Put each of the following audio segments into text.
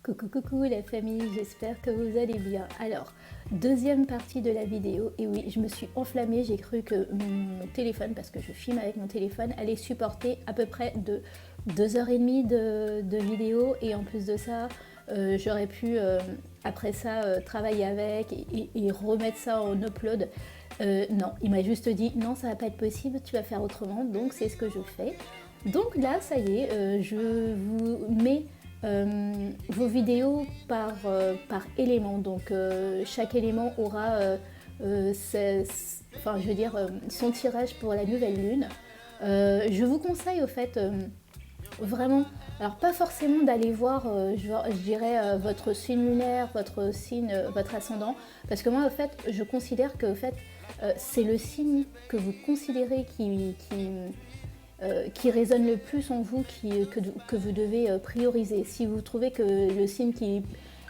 Coucou coucou la famille, j'espère que vous allez bien. Alors, deuxième partie de la vidéo, et oui, je me suis enflammée, j'ai cru que mon téléphone, parce que je filme avec mon téléphone, allait supporter à peu près de 2h30 de vidéo, et en plus de ça, j'aurais pu, après ça, travailler avec et remettre ça en upload. Non, il m'a juste dit, non, ça va pas être possible, tu vas faire autrement, donc c'est ce que je fais. Donc là, ça y est, je vous mets vos vidéos par élément. Donc chaque élément aura son tirage pour la nouvelle lune. Je vous conseille au fait vraiment, alors pas forcément d'aller voir, je dirais, votre signe lunaire, votre signe, votre ascendant, parce que moi au fait, je considère que au fait, c'est le signe que vous considérez qui résonne le plus en vous, que vous devez prioriser. Si vous trouvez que le signe qui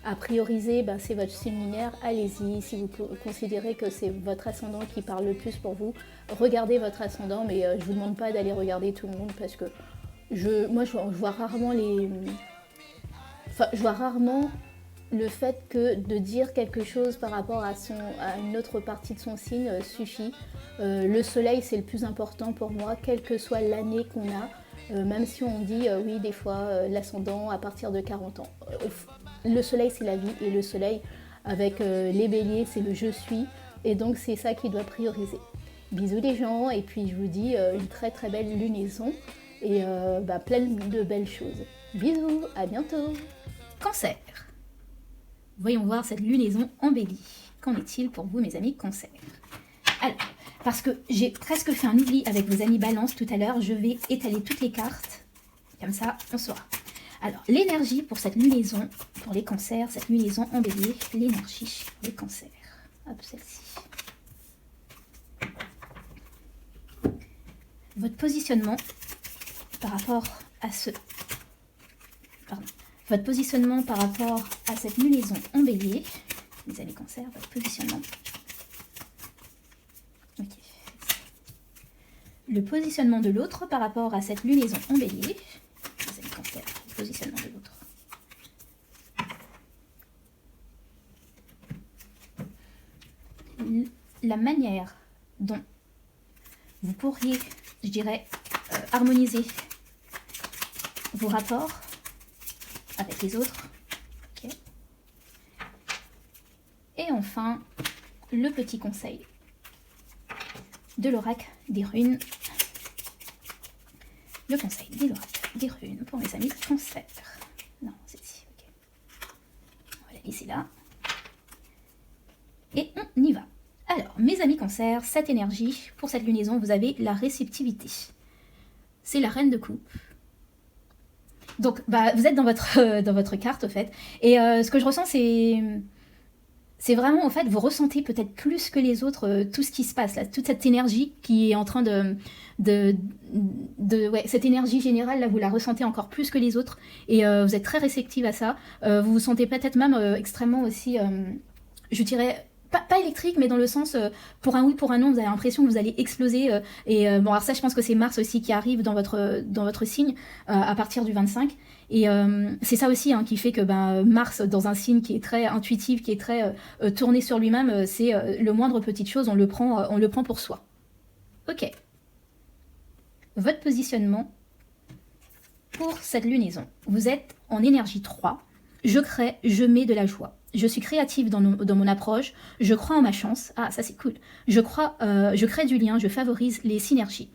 a priorisé, ben, c'est votre signe lunaire, allez-y. Si vous considérez que c'est votre ascendant qui parle le plus pour vous, regardez votre ascendant, mais je ne vous demande pas d'aller regarder tout le monde, parce que je vois rarement je vois rarement le fait que de dire quelque chose par rapport à une autre partie de son signe suffit. Le soleil, c'est le plus important pour moi, quelle que soit l'année qu'on a, même si on dit oui, des fois, l'ascendant à partir de 40 ans. Le soleil, c'est la vie, et le soleil, avec les béliers, c'est le je suis, et donc c'est ça qui doit prioriser. Bisous les gens, et puis je vous dis une très très belle lunaison, et plein de belles choses. Bisous, à bientôt. Cancer. Voyons voir cette lunaison embellie. Qu'en est-il pour vous, mes amis Cancer? Alors, parce que j'ai presque fait un oubli avec vos amis Balance tout à l'heure, je vais étaler toutes les cartes. Comme ça, on saura. Alors, l'énergie pour cette lunaison, pour les cancers, cette lunaison embellie, l'énergie des cancers. Hop, celle-ci. Votre positionnement par rapport à votre positionnement par rapport à cette lunaison en bélier, les amis cancers, votre positionnement. Ok. Le positionnement de l'autre par rapport à cette lunaison en bélier, les amis cancers, le positionnement de l'autre. La manière dont vous pourriez, je dirais, harmoniser vos rapports avec les autres. Okay. Et enfin, le petit conseil de l'oracle des runes. Le conseil de l'oracle des runes pour mes amis cancer. Non, c'est ici, ok. On va la laisser là. Et on y va. Alors, mes amis cancer, cette énergie, pour cette lunaison, vous avez la réceptivité. C'est la reine de coupe. Donc, vous êtes dans votre carte, au fait. Et ce que je ressens, c'est vraiment, en fait, vous ressentez peut-être plus que les autres tout ce qui se passe, là, toute cette énergie qui est en train cette énergie générale, là, vous la ressentez encore plus que les autres. Et vous êtes très réceptive à ça. Vous vous sentez peut-être même extrêmement aussi, je dirais, pas électrique, mais dans le sens, pour un oui, pour un non, vous avez l'impression que vous allez exploser. Bon, alors ça, je pense que c'est Mars aussi qui arrive dans votre signe à partir du 25. Et c'est ça aussi qui fait que Mars, dans un signe qui est très intuitif, qui est très tourné sur lui-même, c'est le moindre petite chose, on le prend pour soi. Ok. Votre positionnement pour cette lunaison. Vous êtes en énergie 3. Je crée, je mets de la joie. Je suis créative dans mon approche, je crois en ma chance, ah ça c'est cool, je crée du lien, je favorise les synergies.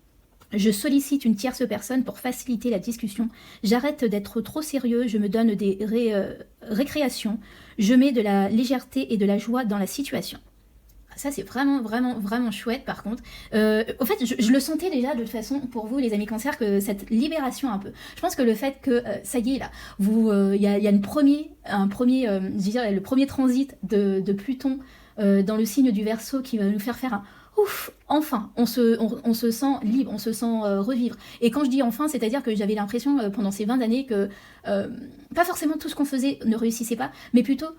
Je sollicite une tierce personne pour faciliter la discussion, j'arrête d'être trop sérieux, je me donne des récréations, je mets de la légèreté et de la joie dans la situation. Ça, c'est vraiment, vraiment, vraiment chouette, par contre. Au fait, je le sentais déjà, de toute façon, pour vous, les amis cancers, que cette libération un peu. Je pense que le fait que, ça y est, là, il y a le premier transit de Pluton dans le signe du Verseau qui va nous faire un ouf, enfin, on se sent libre, on se sent revivre. Et quand je dis enfin, c'est-à-dire que j'avais l'impression, pendant ces 20 années, que pas forcément tout ce qu'on faisait ne réussissait pas, mais plutôt,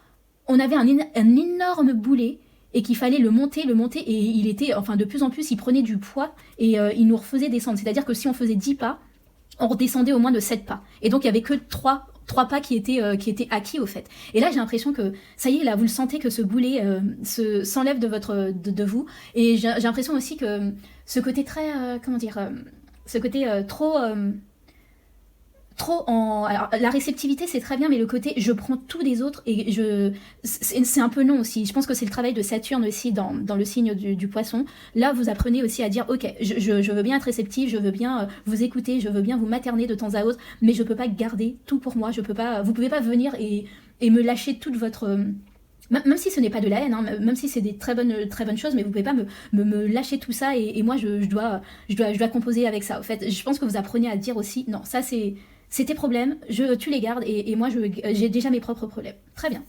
on avait un énorme boulet, et qu'il fallait le monter, et il était, enfin de plus en plus, il prenait du poids, et il nous refaisait descendre. C'est-à-dire que si on faisait 10 pas, on redescendait au moins de 7 pas. Et donc il n'y avait que 3 3 pas qui étaient acquis au fait. Et là j'ai l'impression que ça y est, là vous le sentez que ce boulet s'enlève de vous. Et j'ai l'impression aussi que ce côté très, comment dire, ce côté trop en... Alors, la réceptivité, c'est très bien, mais le côté je prends tout des autres et c'est un peu non aussi. Je pense que c'est le travail de Saturne aussi dans le signe du poisson. Là, vous apprenez aussi à dire, ok, je veux bien être réceptive, je veux bien vous écouter, je veux bien vous materner de temps à autre, mais je peux pas garder tout pour moi. Vous pouvez pas venir et me lâcher toute votre... Même si ce n'est pas de la haine, hein, même si c'est des très bonnes choses, mais vous pouvez pas me lâcher tout ça et moi je dois composer avec ça. En fait, je pense que vous apprenez à dire aussi, non, ça c'est tes problèmes, tu les gardes et moi j'ai déjà mes propres problèmes. Très bien.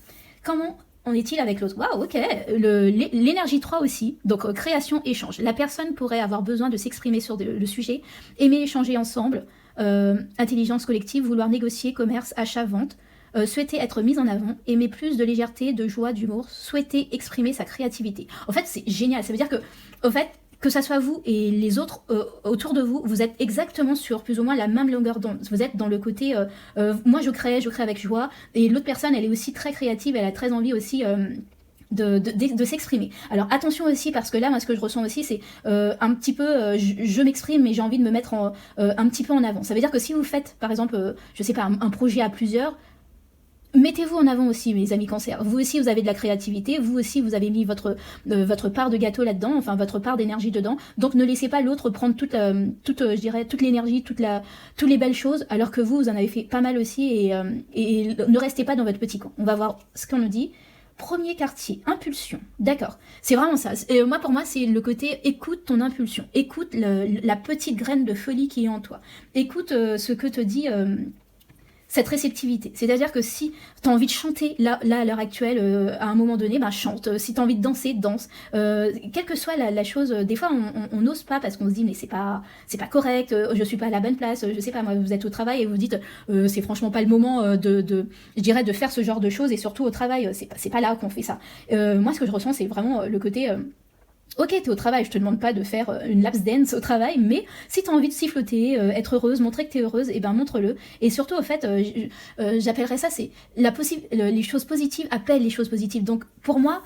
Comment en est-il avec l'autre? Waouh, ok. L'énergie 3 aussi, donc création, échange. La personne pourrait avoir besoin de s'exprimer sur le sujet, aimer échanger ensemble, intelligence collective, vouloir négocier, commerce, achat, vente. Souhaiter être mise en avant, aimer plus de légèreté, de joie, d'humour, souhaiter exprimer sa créativité. En fait, c'est génial. Ça veut dire que, en fait, que ça soit vous et les autres autour de vous, vous êtes exactement sur plus ou moins la même longueur d'onde. Vous êtes dans le côté, moi je crée avec joie, et l'autre personne, elle est aussi très créative, elle a très envie aussi de s'exprimer. Alors attention aussi, parce que là, moi, ce que je ressens aussi, c'est un petit peu, je m'exprime, mais j'ai envie de me mettre un petit peu en avant. Ça veut dire que si vous faites, par exemple, je sais pas, un projet à plusieurs, mettez-vous en avant aussi, mes amis cancer. Vous aussi, vous avez de la créativité. Vous aussi, vous avez mis votre part de gâteau là-dedans, enfin votre part d'énergie dedans. Donc, ne laissez pas l'autre prendre toute je dirais, toute l'énergie, toutes les belles choses, alors que vous en avez fait pas mal aussi. Et ne restez pas dans votre petit coin. On va voir ce qu'on nous dit. Premier quartier, impulsion. D'accord. C'est vraiment ça. Pour moi, c'est le côté écoute ton impulsion. Écoute la petite graine de folie qui est en toi. Écoute ce que te dit... cette réceptivité. C'est-à-dire que si tu as envie de chanter, là à l'heure actuelle, à un moment donné, bah, chante. Si tu as envie de danser, danse. Quelle que soit la chose, des fois, on n'ose pas parce qu'on se dit, mais c'est pas correct, je suis pas à la bonne place, je sais pas, moi, vous êtes au travail et vous dites, c'est franchement pas le moment je dirais, de faire ce genre de choses, et surtout au travail, c'est pas là qu'on fait ça. Moi, ce que je ressens, c'est vraiment le côté... Ok, t'es au travail, je te demande pas de faire une lapse dance au travail, mais si t'as envie de siffloter, être heureuse, montrer que t'es heureuse, et ben montre-le. Et surtout, au fait, j'appellerais ça, c'est les choses positives appellent les choses positives. Donc, pour moi,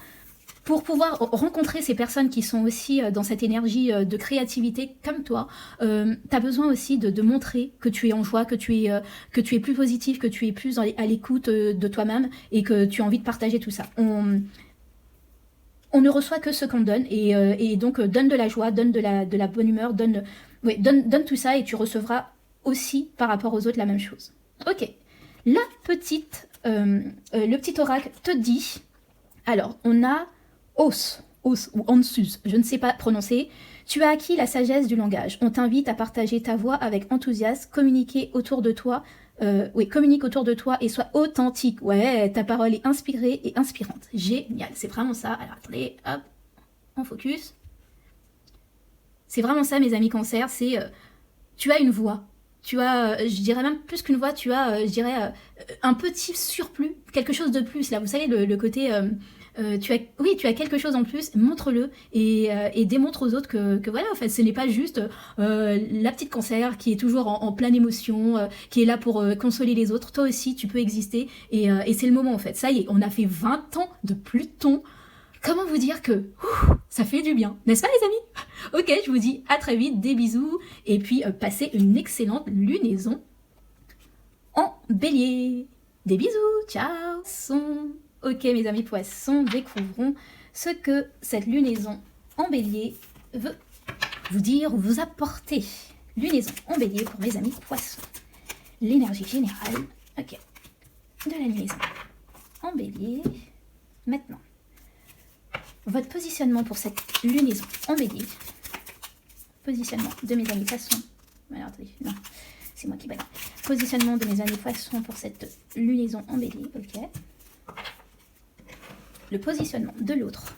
pour pouvoir rencontrer ces personnes qui sont aussi dans cette énergie de créativité comme toi, t'as besoin aussi de montrer que tu es en joie, que tu es plus positif, que tu es plus à l'écoute de toi-même, et que tu as envie de partager tout ça. On ne reçoit que ce qu'on donne, et donc donne de la joie, donne de la bonne humeur, donne tout ça, et tu recevras aussi par rapport aux autres la même chose. Ok, le petit oracle te dit, alors on a os ou Ansus, je ne sais pas prononcer. Tu as acquis la sagesse du langage. On t'invite à partager ta voix avec enthousiasme, communique autour de toi et sois authentique. Ouais, ta parole est inspirée et inspirante. Génial, c'est vraiment ça. Alors attendez, hop, on focus. C'est vraiment ça, mes amis cancer, c'est tu as une voix. Tu as, je dirais même plus qu'une voix, tu as, je dirais, un petit surplus, quelque chose de plus. Là, vous savez, le côté... tu as quelque chose en plus, montre-le et démontre aux autres que voilà, en fait, ce n'est pas juste la petite cancer qui est toujours en pleine émotion, qui est là pour consoler les autres. Toi aussi, tu peux exister et c'est le moment en fait. Ça y est, on a fait 20 ans de Pluton. Comment vous dire que ça fait du bien, n'est-ce pas les amis? Ok, je vous dis à très vite, des bisous et puis passez une excellente lunaison en bélier. Des bisous, ciao. Ok mes amis poissons, découvrons ce que cette lunaison en bélier veut vous dire ou vous apporter. Lunaison en bélier pour mes amis poissons. L'énergie générale, ok, de la lunaison en bélier. Maintenant, votre positionnement pour cette lunaison en bélier. Positionnement de mes amis poissons. Alors attendez, non, c'est moi qui baille. Positionnement de mes amis poissons pour cette lunaison en bélier, ok. Le positionnement de l'autre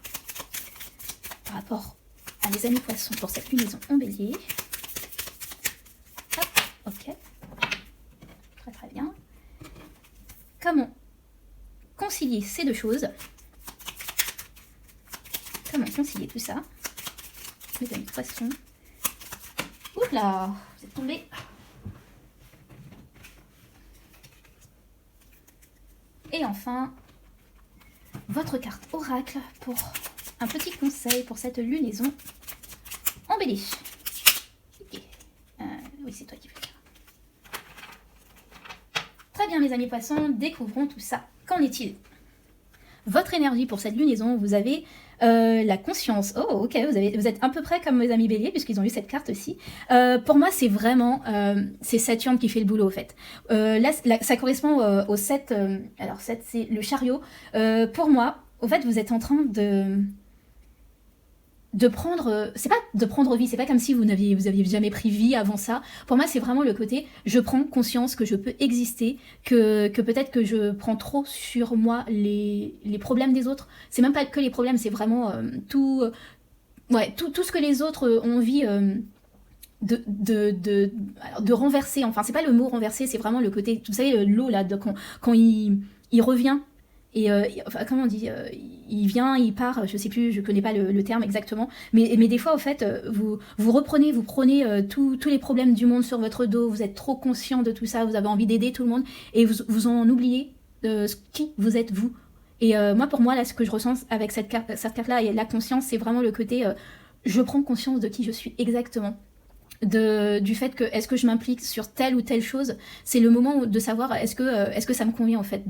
par rapport à mes amis poissons pour cette lunaison en bélier. Hop, ok. Très très bien. Comment concilier ces deux choses? Comment concilier tout ça? Mes amis poissons. Ouf là, vous êtes tombés. Et enfin, votre carte oracle pour un petit conseil pour cette lunaison en bélier. Ok. Oui, c'est toi qui fais ça. Très bien, mes amis poissons, découvrons tout ça. Qu'en est-il? Votre énergie pour cette lunaison, vous avez la conscience. Oh, ok, vous êtes à peu près comme mes amis béliers, puisqu'ils ont eu cette carte aussi. Pour moi, c'est vraiment, c'est Saturne qui fait le boulot, au fait. Là, ça correspond au 7. Alors, 7, c'est le chariot. Pour moi, au fait, vous êtes en train de prendre, c'est pas de prendre vie, c'est pas comme si vous aviez jamais pris vie avant ça. Pour moi, c'est vraiment le côté, je prends conscience que je peux exister, que peut-être que je prends trop sur moi les problèmes des autres. C'est même pas que les problèmes, c'est vraiment tout ce que les autres ont envie de renverser. Enfin, c'est pas le mot renverser, c'est vraiment le côté, vous savez, l'eau là, quand il revient. Et enfin, comment on dit, il vient, il part, je sais plus, je connais pas le terme exactement, mais des fois, au fait, vous prenez tous les problèmes du monde sur votre dos, vous êtes trop conscient de tout ça, vous avez envie d'aider tout le monde, et vous en oubliez qui vous êtes vous. Et pour moi, là, ce que je ressens avec cette carte-là, et la conscience, c'est vraiment le côté, je prends conscience de qui je suis exactement. Du fait que est-ce que je m'implique sur telle ou telle chose, c'est le moment de savoir est-ce que ça me convient en fait,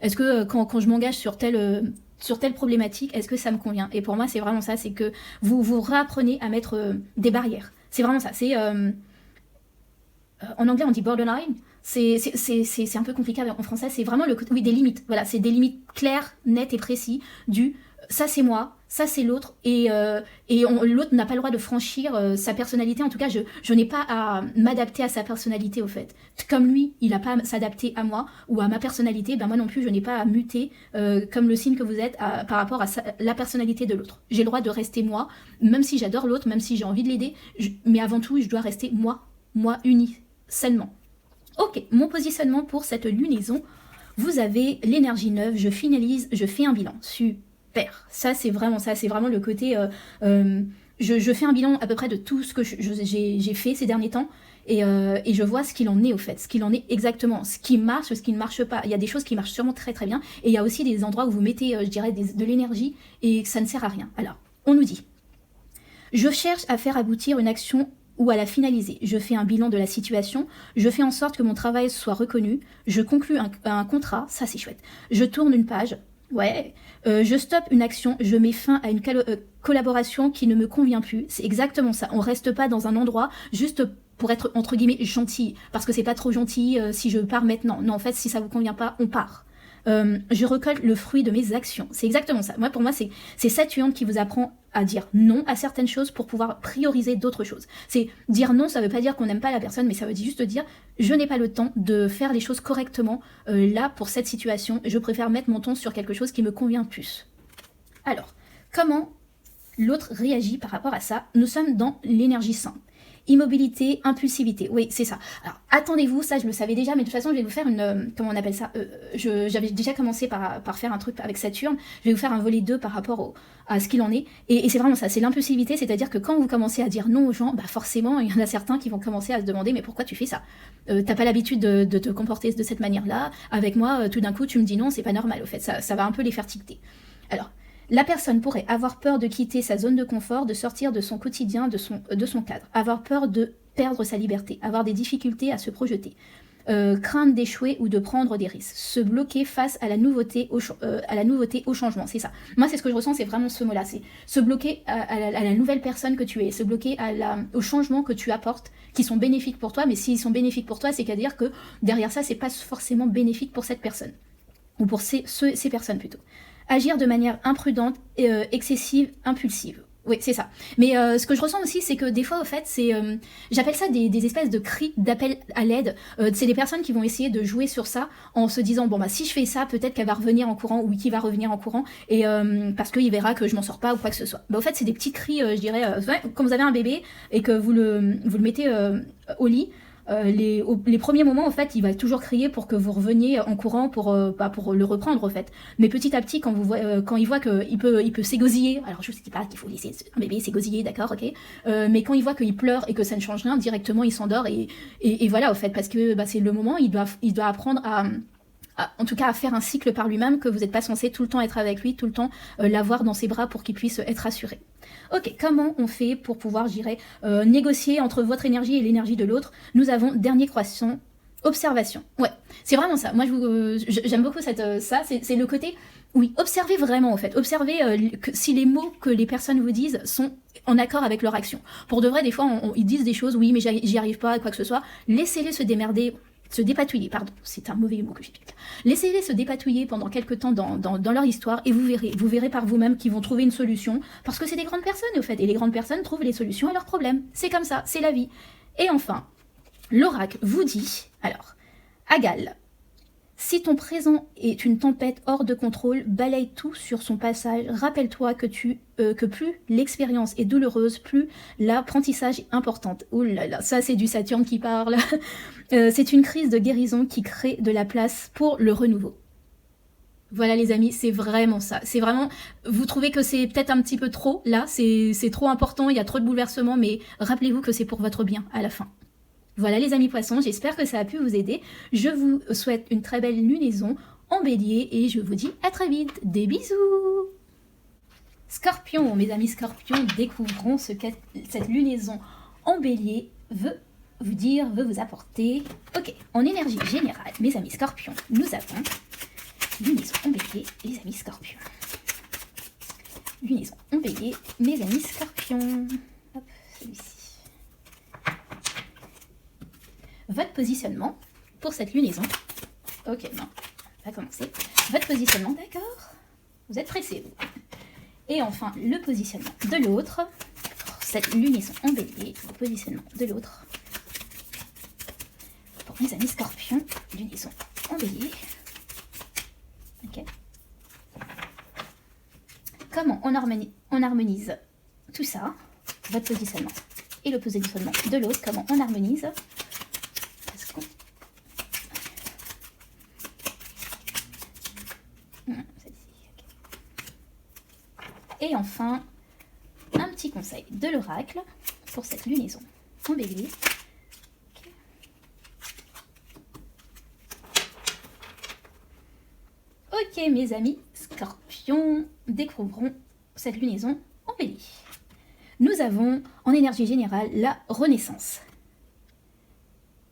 est-ce que quand je m'engage sur telle problématique, est-ce que ça me convient. Et pour moi c'est vraiment ça, c'est que vous réapprenez à mettre des barrières, c'est vraiment ça, c'est en anglais on dit borderline, c'est un peu compliqué en français, c'est vraiment des limites, voilà, c'est des limites claires, nettes et précises ça c'est moi, ça c'est l'autre, et l'autre n'a pas le droit de franchir sa personnalité. En tout cas, je n'ai pas à m'adapter à sa personnalité au fait. Comme lui, il n'a pas à s'adapter à moi ou à ma personnalité, ben moi non plus, je n'ai pas à muter comme le signe que vous êtes par rapport à la personnalité de l'autre. J'ai le droit de rester moi, même si j'adore l'autre, même si j'ai envie de l'aider, mais avant tout, je dois rester moi unie, sainement. Ok, mon positionnement pour cette lunaison, vous avez l'énergie neuve, je finalise, je fais un bilan. Super, ça c'est vraiment le côté, je fais un bilan à peu près de tout ce que j'ai fait ces derniers temps, et je vois ce qu'il en est au fait, ce qu'il en est exactement, ce qui marche, ce qui ne marche pas. Il y a des choses qui marchent sûrement très très bien, et il y a aussi des endroits où vous mettez, je dirais, de l'énergie, et ça ne sert à rien. Alors, on nous dit, je cherche à faire aboutir une action ou à la finaliser. Je fais un bilan de la situation, je fais en sorte que mon travail soit reconnu, je conclue un contrat, ça c'est chouette, je tourne une page, ouais, je stoppe une action, je mets fin à une collaboration qui ne me convient plus, c'est exactement ça, on reste pas dans un endroit juste pour être entre guillemets gentil, parce que c'est pas trop gentil si je pars maintenant, non en fait si ça vous convient pas, on part. Je récolte le fruit de mes actions. C'est exactement ça. Pour moi, c'est Saturne qui vous apprend à dire non à certaines choses pour pouvoir prioriser d'autres choses. C'est dire non, ça veut pas dire qu'on n'aime pas la personne, mais ça veut juste dire je n'ai pas le temps de faire les choses correctement là pour cette situation. Je préfère mettre mon temps sur quelque chose qui me convient plus. Alors, comment l'autre réagit par rapport à ça? Nous sommes dans l'énergie sainte. Immobilité, impulsivité, oui c'est ça. Alors attendez-vous, ça je le savais déjà, mais de toute façon je vais vous faire une, comment on appelle ça, j'avais déjà commencé par faire un truc avec Saturne, je vais vous faire un volet 2 par rapport à ce qu'il en est, et c'est vraiment ça, c'est l'impulsivité, c'est-à-dire que quand vous commencez à dire non aux gens, bah forcément il y en a certains qui vont commencer à se demander mais pourquoi tu fais ça, t'as pas l'habitude de te comporter de cette manière-là, avec moi tout d'un coup tu me dis non, c'est pas normal au fait, ça va un peu les faire tilter. Alors, la personne pourrait avoir peur de quitter sa zone de confort, de sortir de son quotidien, de son cadre, avoir peur de perdre sa liberté, avoir des difficultés à se projeter, craindre d'échouer ou de prendre des risques, se bloquer face à la nouveauté, au changement, c'est ça. Moi, c'est ce que je ressens, c'est vraiment ce mot-là, c'est se bloquer à la nouvelle personne que tu es, se bloquer au changement que tu apportes, qui sont bénéfiques pour toi, mais s'ils sont bénéfiques pour toi, c'est qu'à dire que derrière ça, c'est pas forcément bénéfique pour cette personne, ou pour ces personnes plutôt. Agir de manière imprudente, excessive, impulsive. Oui, c'est ça. Mais ce que je ressens aussi, c'est que des fois, au fait, c'est... j'appelle ça des espèces de cris d'appel à l'aide. C'est des personnes qui vont essayer de jouer sur ça en se disant, bon, bah si je fais ça, peut-être qu'elle va revenir en courant, ou qu'il va revenir en courant, et parce qu'il verra que je m'en sors pas ou quoi que ce soit. Bah, au fait, c'est des petits cris, je dirais, quand vous avez un bébé et que vous le mettez au lit, les premiers moments, en fait, il va toujours crier pour que vous reveniez en courant pour le reprendre, en fait. Mais petit à petit, quand il voit qu'il peut s'égosiller, alors je ne dis pas qu'il faut laisser un bébé s'égosiller, d'accord, ok, mais quand il voit qu'il pleure et que ça ne change rien, directement il s'endort et voilà, au fait, parce que c'est le moment, il doit apprendre en tout cas à faire un cycle par lui-même, que vous n'êtes pas censé tout le temps être avec lui, tout le temps l'avoir dans ses bras pour qu'il puisse être assuré. Ok, comment on fait pour pouvoir, je dirais, négocier entre votre énergie et l'énergie de l'autre? Nous avons dernier croissant, observation. Ouais, c'est vraiment ça. Moi, j'aime beaucoup ça. C'est le côté, oui, observez vraiment, en fait. Observez si les mots que les personnes vous disent sont en accord avec leur action. Pour de vrai, des fois, ils disent des choses, oui, mais j'y arrive pas, quoi que ce soit. Laissez-les se démerder, se dépatouiller, pardon, c'est un mauvais mot que j'utilise. Laissez-les se dépatouiller pendant quelques temps dans leur histoire et vous verrez par vous-même qu'ils vont trouver une solution, parce que c'est des grandes personnes, au fait, et les grandes personnes trouvent les solutions à leurs problèmes. C'est comme ça, c'est la vie. Et enfin, l'oracle vous dit, alors, Agal, si ton présent est une tempête hors de contrôle, balaye tout sur son passage. Rappelle-toi que plus l'expérience est douloureuse, plus l'apprentissage est important. Ouh là là, ça c'est du Saturne qui parle. C'est une crise de guérison qui crée de la place pour le renouveau. Voilà les amis, c'est vraiment ça. C'est vraiment, vous trouvez que c'est peut-être un petit peu trop, là, c'est trop important, il y a trop de bouleversements, mais rappelez-vous que c'est pour votre bien à la fin. Voilà les amis poissons, j'espère que ça a pu vous aider. Je vous souhaite une très belle lunaison en bélier et je vous dis à très vite. Des bisous. Scorpion, mes amis scorpions, découvrons ce que cette lunaison en bélier veut vous dire, veut vous apporter. Ok, en énergie générale, mes amis scorpions, nous avons lunaison en bélier, les amis scorpions. Lunaison en bélier, mes amis scorpions. Hop, celui-ci. Votre positionnement pour cette lunaison. Ok, non, on va commencer. Votre positionnement, d'accord. Vous êtes pressés, vous. Et enfin, le positionnement de l'autre. Pour cette lunaison en bélier, le positionnement de l'autre. Pour mes amis scorpions, lunaison en bélier. Ok. Comment on harmonise tout ça, votre positionnement et le positionnement de l'autre, comment on harmonise. Et enfin, un petit conseil de l'oracle pour cette lunaison en bélier. Ok mes amis scorpions, découvrons cette lunaison en bélier. Nous avons en énergie générale la renaissance.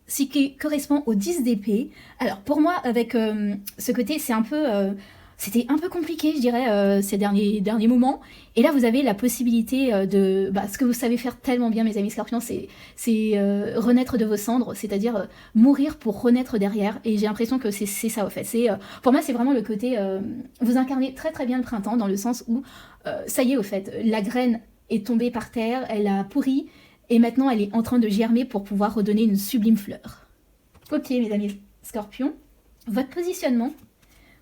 Ce qui correspond au 10 d'épée. Alors pour moi, avec ce côté, c'est un peu... c'était un peu compliqué, je dirais, ces derniers moments. Et là, vous avez la possibilité de... ce que vous savez faire tellement bien, mes amis scorpions, c'est renaître de vos cendres, c'est-à-dire mourir pour renaître derrière. Et j'ai l'impression que c'est ça, au fait. Pour moi, c'est vraiment le côté... vous incarnez très très bien le printemps, dans le sens où, ça y est, au fait, la graine est tombée par terre, elle a pourri, et maintenant, elle est en train de germer pour pouvoir redonner une sublime fleur. Ok, mes amis scorpions, votre positionnement...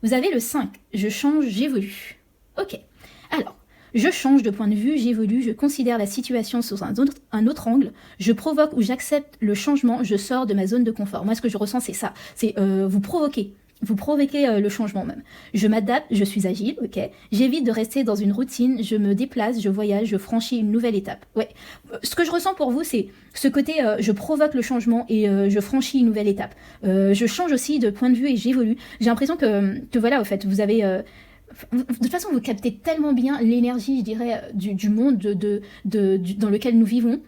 Vous avez le 5, je change, j'évolue. Ok, alors, je change de point de vue, j'évolue, je considère la situation sous un autre angle, je provoque ou j'accepte le changement, je sors de ma zone de confort. Moi, ce que je ressens, c'est ça, c'est vous provoquez le changement même. Je m'adapte, je suis agile, ok. J'évite de rester dans une routine, je me déplace, je voyage, je franchis une nouvelle étape. Ouais. Ce que je ressens pour vous, c'est ce côté je provoque le changement et je franchis une nouvelle étape. Je change aussi de point de vue et j'évolue. J'ai l'impression que voilà, au fait, vous avez... de toute façon, vous captez tellement bien l'énergie, je dirais, du monde dans lequel nous vivons,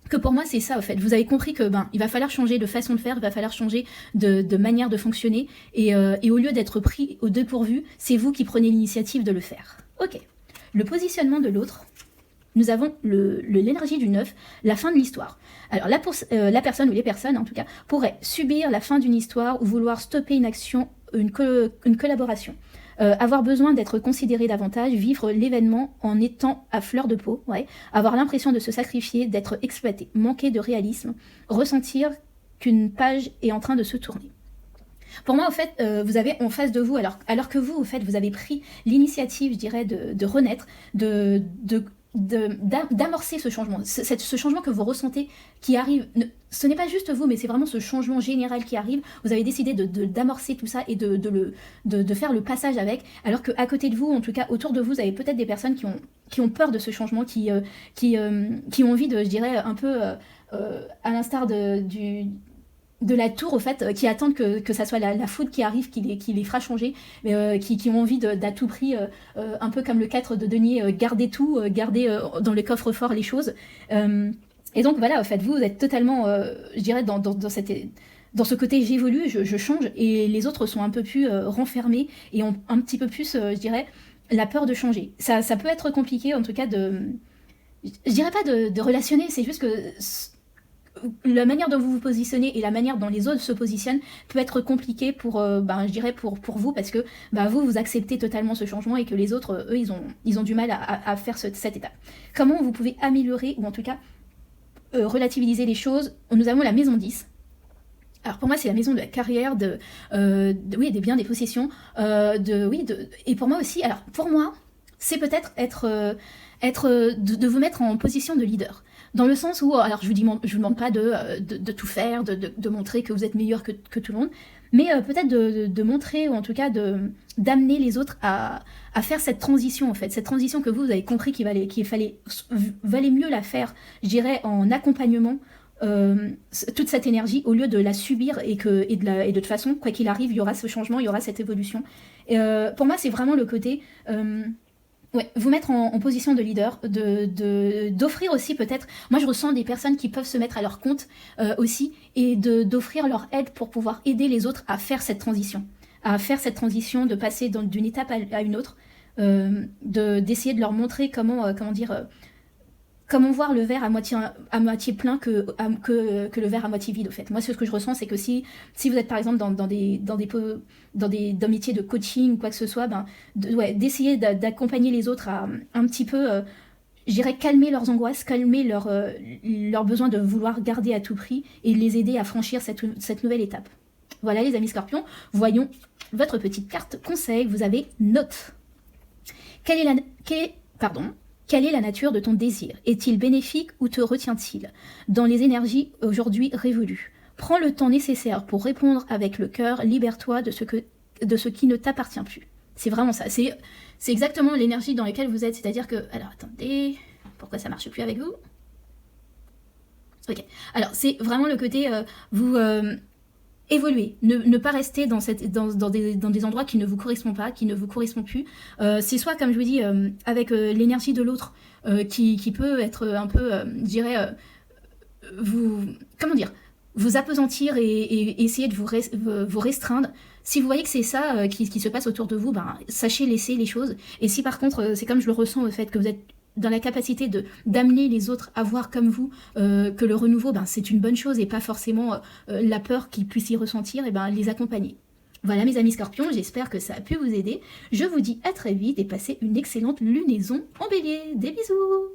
que pour moi c'est ça, au fait. Vous avez compris que il va falloir changer de façon de faire, il va falloir changer de manière de fonctionner, et au lieu d'être pris au dépourvu, c'est vous qui prenez l'initiative de le faire. Ok. Le positionnement de l'autre, nous avons l'énergie du 9, la fin de l'histoire. Alors la personne ou les personnes en tout cas pourraient subir la fin d'une histoire ou vouloir stopper une action, une collaboration. Avoir besoin d'être considéré davantage, vivre l'événement en étant à fleur de peau, ouais. Avoir l'impression de se sacrifier, d'être exploité, manquer de réalisme, ressentir qu'une page est en train de se tourner. Pour moi, en fait, vous avez en face de vous, alors que vous, en fait, vous avez pris l'initiative, je dirais, de renaître, d'amorcer ce changement, ce changement que vous ressentez qui arrive, ce n'est pas juste vous, mais c'est vraiment ce changement général qui arrive. Vous avez décidé d'amorcer tout ça et de faire le passage avec, alors qu'à côté de vous, en tout cas autour de vous, vous avez peut-être des personnes qui ont peur de ce changement, qui ont envie de, je dirais, un peu à l'instar de la tour, au fait, qui attendent que ça soit la foudre qui arrive, qui les fera changer, mais qui ont envie d'à tout prix, un peu comme le 4 de denier, garder tout, garder dans le coffre-fort les choses. Et donc voilà, en fait, vous êtes totalement, je dirais, dans ce côté j'évolue, je change, et les autres sont un peu plus renfermés et ont un petit peu plus, je dirais, la peur de changer. Ça peut être compliqué, en tout cas, je dirais pas de relationner, c'est juste que la manière dont vous vous positionnez et la manière dont les autres se positionnent peut être compliqué pour, je dirais, pour vous, parce que vous acceptez totalement ce changement et que les autres, eux, ils ont du mal à faire cette étape. Comment vous pouvez améliorer, ou en tout cas relativiser les choses? Nous avons la maison 10. Alors pour moi, c'est la maison de la carrière, oui, des biens, des possessions, et pour moi aussi, alors pour moi, c'est peut-être de vous mettre en position de leader. Dans le sens où, alors je vous demande pas de tout faire, de montrer que vous êtes meilleur que tout le monde, mais peut-être de montrer, ou en tout cas d'amener les autres à faire cette transition, en fait, cette transition que vous avez compris qu'il valait mieux la faire, je dirais, en accompagnement, toute cette énergie, au lieu de la subir, et de toute façon, quoi qu'il arrive, il y aura ce changement, il y aura cette évolution. Et pour moi, c'est vraiment le côté vous mettre en position de leader, d'offrir aussi peut-être, moi je ressens des personnes qui peuvent se mettre à leur compte aussi, et d'offrir leur aide pour pouvoir aider les autres à faire cette transition, de passer d'une étape à une autre, d'essayer de leur montrer comment voir le verre à moitié plein que le verre à moitié vide, au fait. Moi, ce que je ressens, c'est que si vous êtes, par exemple, dans des métiers de coaching ou quoi que ce soit, d'essayer d'accompagner les autres à un petit peu, je dirais, calmer leurs angoisses, calmer leur besoin de vouloir garder à tout prix, et les aider à franchir cette nouvelle étape. Voilà, les amis scorpions, voyons votre petite carte conseil. Vous avez note. Quelle est la nature de ton désir? Est-il bénéfique ou te retient-il dans les énergies aujourd'hui révolues? Prends le temps nécessaire pour répondre avec le cœur. Libère-toi de ce qui ne t'appartient plus. C'est vraiment ça. C'est exactement l'énergie dans laquelle vous êtes. C'est-à-dire que... Alors, attendez... Pourquoi ça marche plus avec vous? Ok. Alors, c'est vraiment le côté... évoluer, ne pas rester dans des endroits qui ne vous correspondent pas, qui ne vous correspondent plus. C'est soit, comme je vous dis, avec l'énergie de l'autre, qui peut être un peu, je dirais, vous appesantir et essayer de vous restreindre. Si vous voyez que c'est ça qui se passe autour de vous, sachez laisser les choses. Et si par contre, c'est comme je le ressens, au fait que vous êtes dans la capacité d'amener les autres à voir comme vous que le renouveau, c'est une bonne chose, et pas forcément la peur qu'ils puissent y ressentir, et les accompagner. Voilà, mes amis scorpions, j'espère que ça a pu vous aider. Je vous dis à très vite et passez une excellente lunaison en bélier. Des bisous!